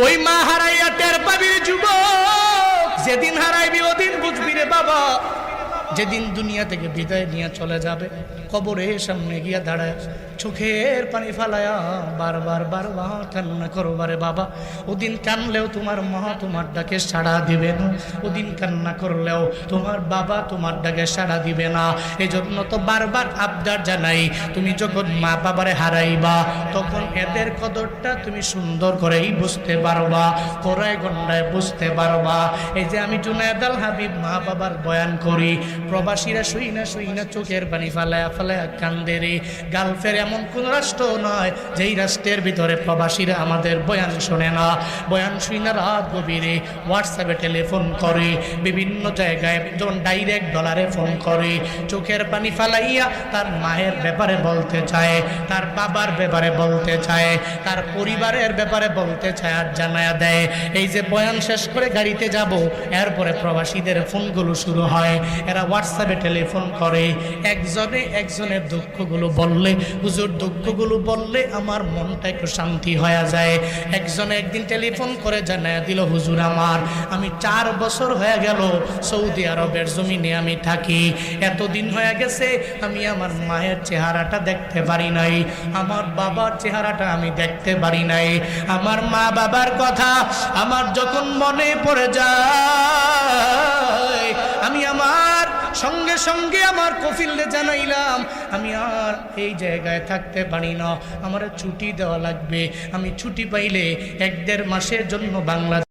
ওই মা হারাইয়া টের পাবি যুবক, যেদিন হারাইবি ওদিন বুঝবি রে বাবা। যেদিন দুনিয়া থেকে বিদায় নিয়ে চলে যাবে, কবরের সামনে গিয়া দাঁড়ায় চোখের পানি ফালায়া বারবার বারবার কান্না করবারে বাবা। ওদিন কানলেও তোমার মা তোমার ডাকে সাড়া দিবে না, ওদিন কান্না করলেও তোমার বাবা তোমার ডাকে সাড়া দিবে না। এই জন্য তো বারবার আবদার জানাই, তুমি যখন মা বাবারে হারাইবা তখন এদের কদরটা তুমি সুন্দর করেই বুঝতে পারবা, কোরায় গন্ডায় বুঝতে পারবা। এই যে আমি জুনায়েদ আল হাবিব মা বাবার বয়ান করি, প্রবাসীরা শুই না চোখের পানি ফালায়া ফালায়া কান্দে রে। গালফের এমন কোন রাষ্ট্র নয় যেই রাষ্ট্রের ভিতরে প্রবাসীরা আমাদের বয়ান শোনে না। বয়ান শুই না রাত গভীরে হোয়াটসঅ্যাপে টেলিফোন করে, বিভিন্ন জায়গায় যখন ডাইরেক্ট ডলারে ফোন করে, চোখের পানি ফালাইয়া তার মায়ের ব্যাপারে বলতে চায়, তার বাবার ব্যাপারে বলতে চায়, তার পরিবারের ব্যাপারে বলতে চায় আর জানায়া দেয়। এই যে বয়ান শেষ করে গাড়িতে যাব, এরপরে প্রবাসীদের ফোনগুলো শুরু হয়, এরা হোয়াটসঅ্যাপে টেলিফোন করে, একজনে একজনের দুঃখগুলো বললে, হুজুর দুঃখগুলো বললে আমার মনটা একটু শান্তি হয়ে যায়। একজনে একদিন টেলিফোন করে জানায় দিল, হুজুর আমি 4 বছর হয়ে গেল সৌদি আরবের জমিনে আমি থাকি, এতদিন হয়ে গেছে আমি আমার মায়ের চেহারাটা দেখতে পারি নাই, আমার বাবার চেহারাটা আমি দেখতে পারি নাই। আমার মা বাবার কথা আমার যখন মনে পড়ে যায়, আমি আমার সঙ্গে সঙ্গে আমার কফিলে জানাইলাম আমি আর এই জায়গায় থাকতে পারি না, আমার ছুটি দেওয়া লাগবে। আমি ছুটি পাইলে 1-1.5 মাসের জন্য বাংলাদেশ